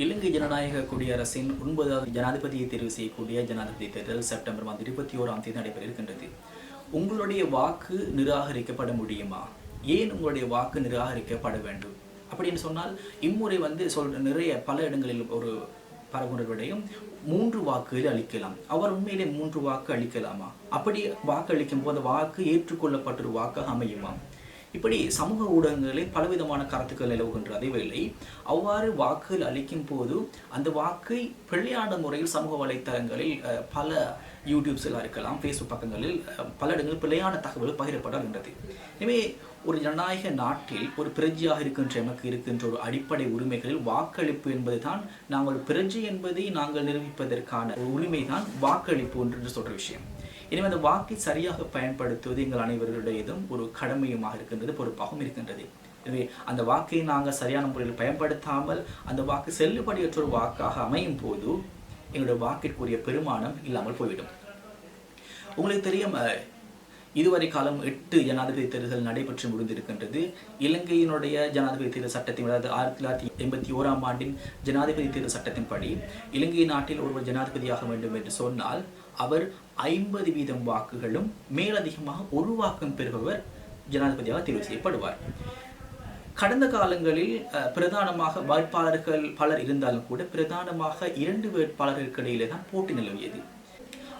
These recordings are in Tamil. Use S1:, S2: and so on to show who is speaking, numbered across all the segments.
S1: இலங்கை ஜனநாயக குடியரசின் 9வது ஜனாதிபதியை தேர்வு செய்யக்கூடிய ஜனாதிபதி தேர்தல் செப்டம்பர் 21ஆம் தேதி நடைபெற இருக்கின்றது. உங்களுடைய வாக்கு நிராகரிக்கப்பட முடியுமா? ஏன் உங்களுடைய வாக்கு நிராகரிக்கப்பட வேண்டும் அப்படின்னு சொன்னால், இம்முறை நிறைய பல இடங்களில் ஒரு பரப்புரையும் 3 வாக்குகள் அளிக்கலாம். அவர் உண்மையிலே 3 வாக்கு அளிக்கலாமா? அப்படி வாக்கு அளிக்கும் போது வாக்கு ஏற்றுக்கொள்ளப்பட்ட ஒரு வாக்காக அமையுமா? இப்படி சமூக ஊடகங்களில் பலவிதமான கருத்துக்கள் நிலவுகின்ற அதேவேளை அவ்வாறு வாக்குகள் அளிக்கும் போது அந்த வாக்கை பிழையான முறையில் சமூக வலைத்தளங்களில் பல யூடியூப்ஸில் இருக்கலாம், ஃபேஸ்புக் பக்கங்களில் பல இடங்களில் பிழையான தகவல் பகிரப்படுகின்றது. எனவே ஒரு ஜனநாயக நாட்டில் ஒரு பிரஜையாக இருக்கின்ற எமக்கு இருக்கின்ற ஒரு அடிப்படை உரிமைகளில் வாக்களிப்பு என்பது தான், நாங்கள் பிரஜை என்பதை நாங்கள் நிரூபிப்பதற்கான ஒரு உரிமை தான் வாக்களிப்பு என்று சொல்கிற விஷயம். எனவே அந்த வாக்கை சரியாக பயன்படுத்துவது எங்கள் அனைவருடையதும் ஒரு கடமையுமாக இருக்கின்றது, பொறுப்பாகவும் இருக்கின்றது. எனவே அந்த வாக்கை நாங்கள் சரியான முறையில் பயன்படுத்தாமல் அந்த வாக்கு செல்லுபடியற்ற ஒரு வாக்காக அமையும் போது எங்களுடைய வாக்கிற்குரிய பெருமானம் இல்லாமல் போய்விடும். உங்களுக்கு தெரியும், இதுவரை காலம் 8 ஜனாதிபதி தேர்தல்கள் நடைபெற்று முடிந்திருக்கின்றது. இலங்கையினுடைய ஜனாதிபதி தேர்தல் சட்டத்தின், அதாவது 1981ஆம் ஆண்டின் ஜனாதிபதி தேர்தல் சட்டத்தின்படி இலங்கை நாட்டில் ஒருவர் ஜனாதிபதியாக வேண்டும் என்று சொன்னால் அவர் 50% வாக்குகளும் மேலதிகமாக ஒரு வாக்கும் பெறுபவர் ஜனாதிபதியாக தேர்வு செய்யப்படுவார். கடந்த காலங்களில் பிரதானமாக வேட்பாளர்கள் பலர் இருந்தாலும் கூட பிரதானமாக 2 வேட்பாளர்களுக்கு இடையிலே தான் போட்டி நிலவியது.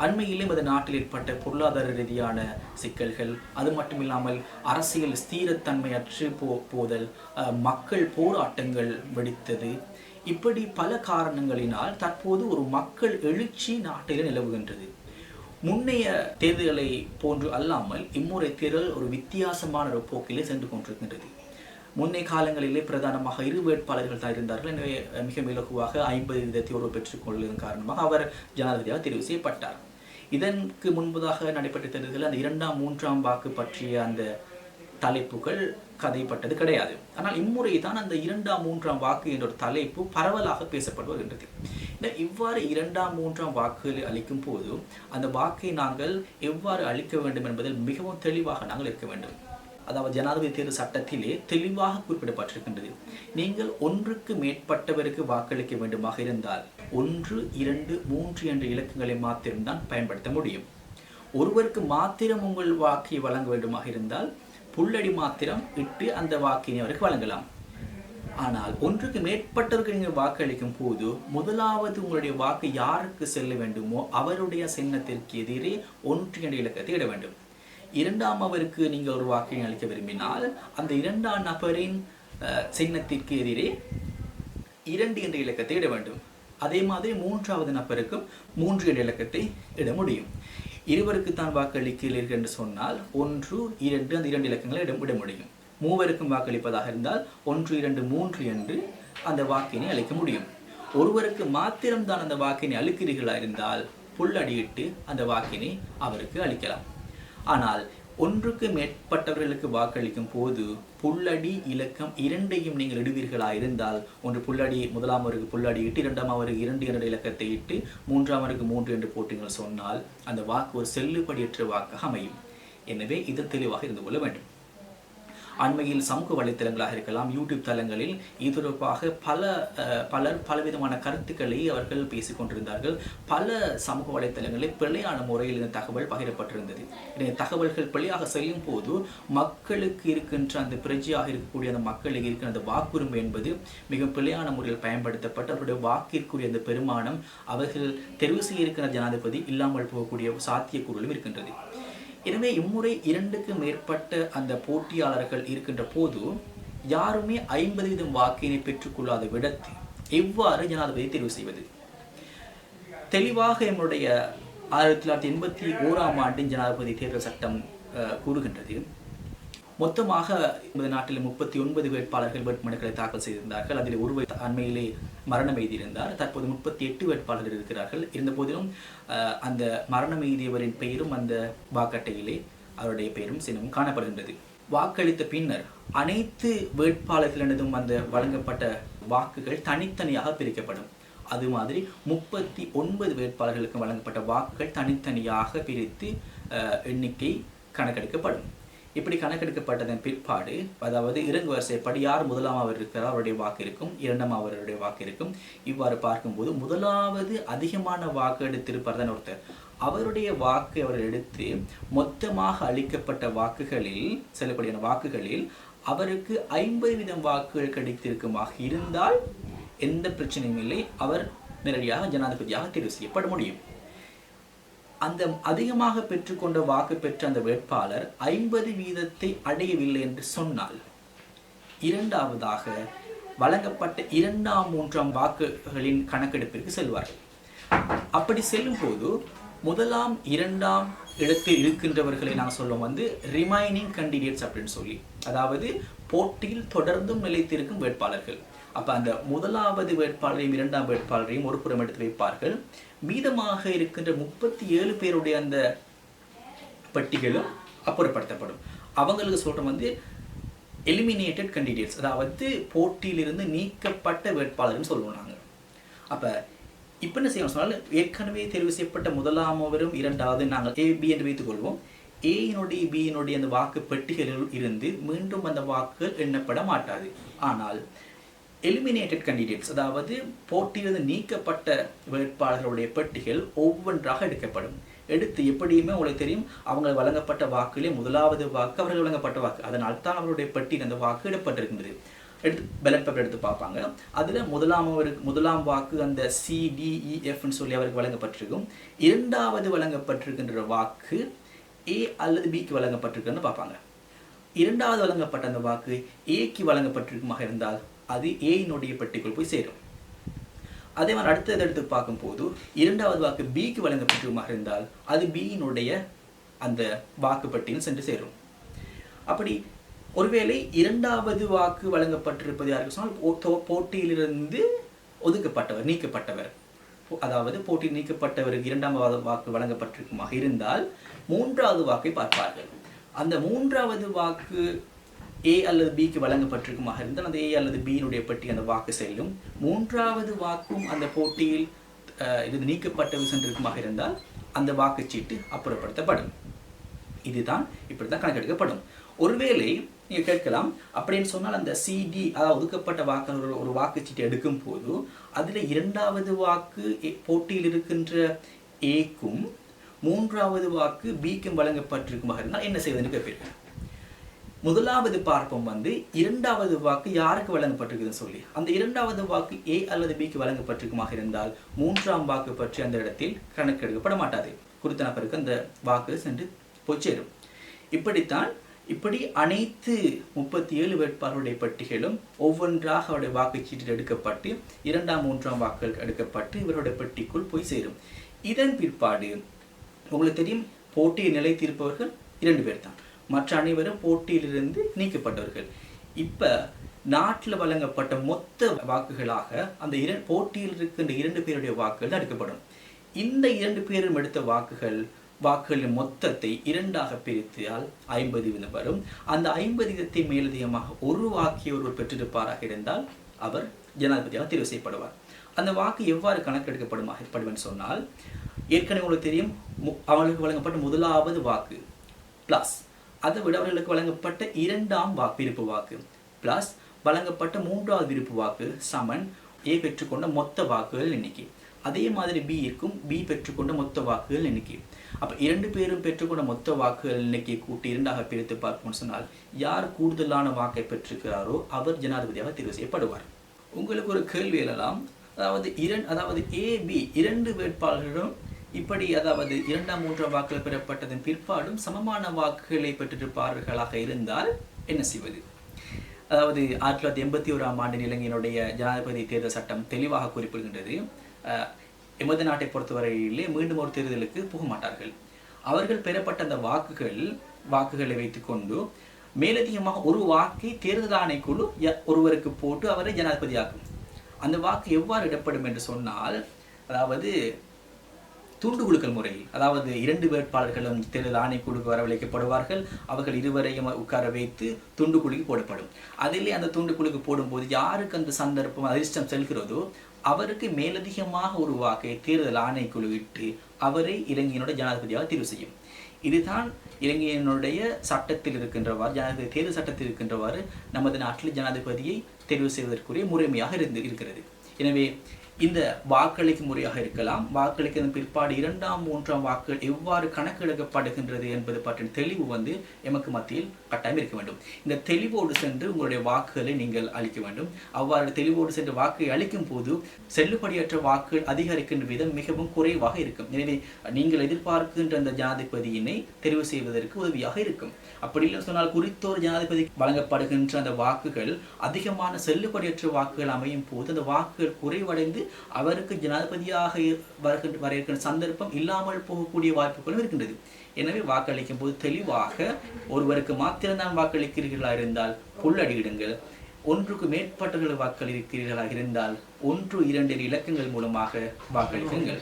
S1: அண்மையிலும் அந்த நாட்டில் ஏற்பட்ட பொருளாதார ரீதியான சிக்கல்கள், அது மட்டுமில்லாமல் அரசியல் ஸ்திரத்தன்மையற்று போதல், மக்கள் போராட்டங்கள் வெடித்தது, இப்படி பல காரணங்களினால் தற்போது ஒரு மக்கள் எழுச்சி நாட்டில் நிலவுகின்றது. முன்னைய தேர்தல்களை போன்று அல்லாமல் இம்முறை தேர்தல் ஒரு வித்தியாசமான ஒரு போக்கிலே சென்று கொண்டிருக்கின்றது. முன்னைய காலங்களிலே பிரதானமாக 2 வேட்பாளர்கள் தான் இருந்தார்கள். எனவே மிக இலகுவாக 50% ஒருவர் பெற்றுக்கொள்வதன் காரணமாக அவர் ஜனாதிபதியாக தெரிவு செய்யப்பட்டார். இதற்கு முன்பதாக நடைபெற்ற தேர்தல்கள் அந்த 2ஆம் 3ஆம் வாக்கு பற்றிய அந்த தலைப்புகள் கதைப்பட்டது கிடையாது. ஆனால் இம்முறை தான் அந்த 2ஆம் 3ஆம் வாக்கு என்ற ஒரு தலைப்பு பரவலாக பேசப்பட்டு வருகின்றது. இவ்வாறு 2ஆம் 3ஆம் வாக்குகளை அளிக்கும் போது அந்த வாக்கை நாங்கள் எவ்வாறு அளிக்க வேண்டும் என்பதில் மிகவும் தெளிவாக நாங்கள் இருக்க வேண்டும். அதாவது ஜனாதிபதி தேர்தல் சட்டத்திலே தெளிவாக குறிப்பிடப்பட்டிருக்கின்றது. நீங்கள் 1க்கு மேற்பட்டவருக்கு வாக்களிக்க வேண்டுமாக இருந்தால் 1, 2, 3 என்ற இலக்கங்களை மாத்திரம்தான் பயன்படுத்த முடியும். ஒருவருக்கு மாத்திரம் உங்கள் வாக்கை வழங்க வேண்டுமாக இருந்தால் புள்ளடி மாத்திரம் இட்டு அந்த வாக்கினை அவருக்கு வழங்கலாம். ஆனால் 1க்கு மேற்பட்டவருக்கு நீங்கள் வாக்களிக்கும் போது முதலாவது உங்களுடைய வாக்கு யாருக்கு செல்ல வேண்டுமோ அவருடைய சின்னத்திற்கு எதிரே 1 என்ற இலக்கத்தை இட வேண்டும். 2ஆம் அவருக்கு நீங்கள் ஒரு வாக்கினை அளிக்க விரும்பினால் அந்த 2ஆம் நபரின் சின்னத்திற்கு எதிரே 2 என்ற இலக்கத்தை இட வேண்டும். அதே மாதிரி 3ஆவது நபருக்கும் 3 என்ற இலக்கத்தை இட முடியும். இருவருக்கு தான் வாக்களிக்கிறீர்கள் என்று சொன்னால் 1, 2 அந்த 2 இலக்கங்களை இட முடியும். 3 வாக்களிப்பதாக இருந்தால் 1, 2, 3 என்று அந்த வாக்கினை அளிக்க முடியும். ஒருவருக்கு மாத்திரம்தான் அந்த வாக்கினை அளிக்கிறீர்களா இருந்தால் புள்ளடியிட்டு அந்த வாக்கினை அவருக்கு அளிக்கலாம். ஆனால் 1க்கு மேற்பட்டவர்களுக்கு வாக்களிக்கும் போது புள்ளடி இலக்கம் 2ஐயும் நீங்கள் இடுவீர்களா இருந்தால், 1 புள்ளடி முதலாம் அவருக்கு புள்ளடி இட்டு 2ஆம் அவருக்கு 2 என்ற இலக்கத்தை இட்டு 3ஆம் அவருக்கு 3 என்று போட்டீங்கள் சொன்னால் அந்த வாக்கு ஒரு செல்லுபடியற்ற வாக்காக அமையும். எனவே இதில் தெளிவாக இருந்து கொள்ள வேண்டும். அண்மையில் சமூக வலைத்தளங்களாக இருக்கலாம், யூடியூப் தளங்களில் இது தொடர்பாக பலர் பலவிதமான கருத்துக்களை அவர்கள் பேசிக் கொண்டிருந்தார்கள். பல சமூக வலைத்தளங்களில் பிழையான முறையில் இந்த தகவல் பகிரப்பட்டிருந்தது. இந்த தகவல்கள் பிழையாக செல்லும் போது மக்களுக்கு இருக்கின்ற அந்த பிரஜையாக இருக்கக்கூடிய அந்த மக்களுக்கு இருக்கிற அந்த வாக்குரிமை என்பது மிக பிழையான முறையில் பயன்படுத்தப்பட்டு அவருடைய வாக்கிற்குரிய அந்த பெருமானம் அவர்கள் தெரிவு செய்ய இருக்கிற ஜனாதிபதி இல்லாமல் போகக்கூடிய சாத்தியக்கூறுகளும் இருக்கின்றது. எனவே இம்முறை 2க்கு மேற்பட்ட அந்த போட்டியாளர்கள் இருக்கின்ற போது யாருமே 50% வாக்கினை பெற்றுக்கொள்ளாத விடத்தில் எவ்வாறு ஜனாதிபதி தெரிவு செய்வது? தெளிவாக நம்முடைய 1981ஆம் ஆண்டின் ஜனாதிபதி தேர்தல் சட்டம் கூறுகின்றது. மொத்தமாக இந்த நாட்டில் 39 வேட்பாளர்கள் வேட்புமனுக்களை தாக்கல் செய்திருந்தார்கள். அதில் ஒருவர் அண்மையிலே மரணம் எய்தியிருந்தார். தற்போது 38 வேட்பாளர்கள் இருக்கிறார்கள். இருந்த போதிலும் அந்த மரணம் எய்தியவரின் பெயரும் அந்த வாக்கட்டையிலே அவருடைய பெயரும் சின்னமும் காணப்படுகின்றது. வாக்களித்த பின்னர் அனைத்து வேட்பாளர்களினதும் அந்த வழங்கப்பட்ட வாக்குகள் தனித்தனியாக பிரிக்கப்படும். அது மாதிரி 39 வேட்பாளர்களுக்கு வழங்கப்பட்ட வாக்குகள் தனித்தனியாக பிரித்து எண்ணிக்கை கணக்கெடுக்கப்படும். இப்படி கணக்கெடுக்கப்பட்டதன் பிற்பாடு, அதாவது இறங்கு வரிசைப்படி யார் முதலாம் அவர் இருக்கிறார் அவருடைய வாக்கு இருக்கும், இரண்டாம் அவருடைய வாக்கு இருக்கும். இவ்வாறு பார்க்கும்போது முதலாவது அதிகமான வாக்கு எடுத்திருப்பார் தான் ஒருத்தர். அவருடைய வாக்கு அவர் எடுத்து மொத்தமாக அளிக்கப்பட்ட வாக்குகளில் செல்லக்கூடிய வாக்குகளில் அவருக்கு 50% வாக்குகள் கிடைத்திருக்குமாக இருந்தால் எந்த பிரச்சனையும் இல்லை, அவர் நேரடியாக ஜனாதிபதியாக தேர்வு செய்யப்பட முடியும். அந்த அதிகமாக பெற்றுக்கொண்ட வாக்கு பெற்ற அந்த வேட்பாளர் 50% அடையவில்லை என்று சொன்னால் இரண்டாவதாக வழங்கப்பட்ட 2ஆம் 3ஆம் வாக்குகளின் கணக்கெடுப்பிற்கு செல்வார்கள். அப்படி செல்லும் போது முதலாம் 2ஆம் இடத்தில் இருக்கின்றவர்களை நாங்கள் சொல்லுவோம் ரிமைனிங் கேண்டிடேட்ஸ் அப்படின்னு சொல்லி, அதாவது போட்டியில் தொடர்ந்தும் நிலைத்திருக்கும் வேட்பாளர்கள். அப்போ அந்த முதலாவது வேட்பாளரையும் 2ஆம் வேட்பாளரையும் ஒரு புறம் எடுத்து வைப்பார்கள். மீதமாக இருக்கின்ற 37 பேருடைய அந்த பட்டியலும் அப்புறப்படுத்தப்படும். அவங்களுக்கு சொல்கிறோம் எலிமினேட்டட் கேண்டிடேட்ஸ், அதாவது போட்டியிலிருந்து நீக்கப்பட்ட வேட்பாளர்னு சொல்லுவோம் நாங்கள். அப்போ இப்போ என்ன செய்யணும் சொன்னால், ஏற்கனவே தேர்வு செய்யப்பட்ட முதலாமவரும் 2வது நாங்கள் ஏபி என்று வைத்துக் கொள்வோம். ஏயினுடைய பியினுடைய அந்த வாக்கு பெட்டிகளில் இருந்து மீண்டும் அந்த வாக்குகள் எண்ணப்பட மாட்டாது. ஆனால் எலிமினேட்டட் கேண்டிடேட்ஸ், அதாவது போட்டியிலிருந்து நீக்கப்பட்ட வேட்பாளர்களுடைய பெட்டிகள் ஒவ்வொன்றாக எடுக்கப்படும். எடுத்து எப்படியுமே உங்களுக்கு தெரியும், அவங்க வழங்கப்பட்ட வாக்குகளே முதலாவது வாக்கு அவர்கள் வழங்கப்பட்ட வாக்கு, அதனால் தான் அவருடைய பெட்டியில் அந்த வாக்கு இடப்பட்டிருக்கின்றது. எடுத்து பேலட் பேப்பர் எடுத்து பார்ப்பாங்க. அதில் முதலாம் வாக்கு அந்த CDEFன்னு சொல்லி அவருக்கு வழங்கப்பட்டிருக்கும். 2வது வழங்கப்பட்டிருக்கின்ற வாக்கு ஏ அல்லது பிக்கு வழங்கப்பட்டிருக்குன்னு பார்ப்பாங்க. 2வது வழங்கப்பட்ட அந்த வாக்கு ஏக்கு வழங்கப்பட்டிருக்குமாக இருந்தால் அது ஏயினுடைய பெட்டிக்குள் போய் சேரும். அதே மாதிரி அடுத்தது எடுத்து பார்க்கும்போது 2வது வாக்கு பிக்கு வழங்கப்பட்டிருக்குமாக இருந்தால் அது பியினுடைய அந்த வாக்குப்பட்டியில் சென்று சேரும். அப்படி ஒருவேளை 2வது வாக்கு வழங்கப்பட்டிருப்பது யாருக்கு சொன்னால் போட்டியிலிருந்து ஒதுக்கப்பட்டவர், நீக்கப்பட்டவர், அதாவது போட்டியில் நீக்கப்பட்டவருக்கு 2வது வாக்கு வழங்கப்பட்டிருக்குமாக இருந்தால் 3வது வாக்கை பார்ப்பார்கள். அந்த 3வது வாக்கு ஏ அல்லது பிக்கு வழங்கப்பட்டிருக்குமாக இருந்தால் அந்த ஏ அல்லது பியினுடைய பெட்டி அந்த வாக்கு செல்லும். 3வது வாக்கும் அந்த போட்டியில் இது நீக்கப்பட்டவர் சென்றிருக்குமாக இருந்தால் அந்த வாக்குச்சீட்டு அப்புறப்படுத்தப்படும். இதுதான் இப்படித்தான் கணக்கெடுக்கப்படும். ஒருவேளை நீங்கள் கேட்கலாம், அப்படின்னு சொன்னால் அந்த CD, அதாவது ஒதுக்கப்பட்ட வாக்கு ஒரு வாக்குச்சீட்டை எடுக்கும் போது அதில் 2வது வாக்கு போட்டியில் இருக்கின்ற ஏக்கும் 3வது வாக்கு பிக்கும் வழங்கப்பட்டிருக்குமாக இருந்தால் என்ன செய்வதுன்னு கேட்பீர்கள். முதலாவது பார்ப்போம் 2வது வாக்கு யாருக்கு வழங்கப்பட்டிருக்குதுன்னு சொல்லி. அந்த 2வது வாக்கு ஏ அல்லது பிக்கு வழங்கப்பட்டிருக்குமாக இருந்தால் 3ஆம் வாக்கு பற்றி அந்த இடத்தில் கணக்கெடுக்கப்பட மாட்டாது. குறித்த நபருக்கு அந்த வாக்கு சென்று போய் சேரும். இப்படி அனைத்து 37 வேட்பாளருடைய பட்டியலும் ஒவ்வொன்றாக அவருடைய வாக்குச்சீட்டில் எடுக்கப்பட்டு 2ஆம் 3ஆம் வாக்குகள் எடுக்கப்பட்டு இவருடைய பெட்டிக்குள் போய் சேரும். இதன் பிற்பாடு உங்களுக்கு தெரியும், போட்டியை நிலைத்திருப்பவர்கள் 2 பேர் தான், மற்ற அனைவரும் போட்டியிலிருந்து நீக்கப்பட்டவர்கள். இப்போ நாட்டில் வழங்கப்பட்ட மொத்த வாக்குகளாக அந்த போட்டியில் இருக்கின்ற 2 பேருடைய வாக்குகள் எடுக்கப்படும். இந்த 2 பேரும் எடுத்த வாக்குகளின் மொத்தத்தை 2ஆக பிரித்தால் 50% வரும். அந்த 50% மேலதிகமாக ஒரு வாக்கை ஒருவர் பெற்றிருப்பாராக இருந்தால் அவர் ஜனாதிபதியாக தேர்வு செய்யப்படுவார். அந்த வாக்கு எவ்வாறு கணக்கெடுக்கப்படும்னு சொன்னால், ஏற்கனவே உங்களுக்கு தெரியும், அவர்களுக்கு வழங்கப்பட்ட முதலாவது வாக்கு பிளஸ் அதை விட அவர்களுக்கு வழங்கப்பட்ட 2ஆம் விருப்பு வாக்கு பிளஸ் வழங்கப்பட்ட 3வது விருப்பு வாக்கு சமன் ஏ பெற்றுக்கொண்ட மொத்த வாக்குகள் எண்ணிக்கை. அதே மாதிரி பி இருக்கும், பி பெற்றுக்கொண்ட மொத்த வாக்குகள் எண்ணிக்கை. அப்போ 2 பேரும் பெற்றுக்கொண்ட மொத்த வாக்குகள் எண்ணிக்கை கூட்டி 2ஆக பிரித்து பார்ப்போம்னு சொன்னால் யார் கூடுதலான வாக்கை பெற்றிருக்கிறாரோ அவர் ஜனாதிபதியாக தேர்வு செய்யப்படுவார். உங்களுக்கு ஒரு கேள்வி எழலாம், அதாவது ஏபி 2 வேட்பாளர்களும் இப்படி, அதாவது 2ஆம் 3ஆம் வாக்குகள் பெறப்பட்டதன் பிற்பாடும் சமமான வாக்குகளை பெற்றிருப்பார்களாக இருந்தால் என்ன செய்வது? அதாவது 1981ஆம் ஆண்டு இலங்கையினுடைய ஜனாதிபதி தேர்தல் சட்டம் தெளிவாக குறிப்பிடுகின்றது, எமது நாட்டை பொறுத்தவரையிலே மீண்டும் ஒரு தேர்தலுக்கு போக மாட்டார்கள். அவர்கள் பெறப்பட்ட அந்த வாக்குகளை வைத்துக்கொண்டு மேலதிகமாக ஒரு வாக்கை தேர்தல் ஆணைக்குழு ஒருவருக்கு போட்டு அவரை ஜனாதிபதியாக்கும். அந்த வாக்கு எவ்வாறு இடப்படும் என்று சொன்னால், அதாவது துண்டுகுழுக்கள் முறையில், அதாவது 2 வேட்பாளர்களும் தேர்தல் ஆணைக்குழுக்கு வரவழைக்கப்படுவார்கள். அவர்கள் இருவரையும் உட்கார வைத்து துண்டுக்குழுக்கு போடப்படும். அதிலே அந்த துண்டுக்குழுக்கு போடும்போது யாருக்கு அந்த சந்தர்ப்பம் அதிர்ஷ்டம் செல்கிறதோ அவருக்கு மேலதிகமாக ஒரு வாக்கை தேர்தல் ஆணைக்குழு இட்டு அவரை இலங்கையினுடைய ஜனாதிபதியாக தேர்வு செய்யும். இதுதான் இலங்கையினுடைய சட்டத்தில் இருக்கின்றவாறு, ஜனாதிபதி தேர்தல் சட்டத்தில் இருக்கின்றவாறு நமது நாட்டில் ஜனாதிபதியை தெரிவு செய்வதற்குரிய முறைமையாக இருக்கிறது. எனவே இந்த வாக்களிக்கும் முறையாக இருக்கலாம், வாக்களிக்கும் பிற்பாடு 2ஆம் 3ஆம் வாக்குகள் எவ்வாறு கணக்கெடுக்கப்படுகின்றது என்பது பற்றின தெளிவு எமக்கு மத்தியில் கட்டாயம் இருக்க வேண்டும். இந்த தெளிவோடு சென்று உங்களுடைய வாக்குகளை நீங்கள் அளிக்க வேண்டும். அவ்வாறு தெளிவோடு சென்று வாக்கை அளிக்கும் போது செல்லுபடியற்ற வாக்குகள் அதிகரிக்கின்ற விதம் மிகவும் குறைவாக இருக்கும். எனவே நீங்கள் எதிர்பார்க்கின்ற அந்த ஜனாதிபதியினை தெரிவு செய்வதற்கு உதவியாக இருக்கும். அப்படி இல்லை சொன்னால் குறித்தோர் ஜனாதிபதி வழங்கப்படுகின்ற அந்த வாக்குகள் அதிகமான செல்லுபடியற்ற வாக்குகள் அமையும் போது அந்த வாக்குகள் குறைவடைந்து அவருக்கு ஜனாதிபதியாக வர இருக்கிற சந்தர்ப்பம் இல்லாமல் போகக்கூடிய வாய்ப்புகளும் இருக்கின்றது. எனவே வாக்களிக்கும் போது தெளிவாக ஒருவருக்கு மாத்திரம்தான் வாக்களிக்கிறீர்களா இருந்தால் புள்ளடியிடுங்கள். ஒன்றுக்கு மேற்பட்டவர்கள் வாக்களிக்கிறீர்களாக இருந்தால் 1, 2 இலக்கங்கள் மூலமாக வாக்களிக்குங்கள்.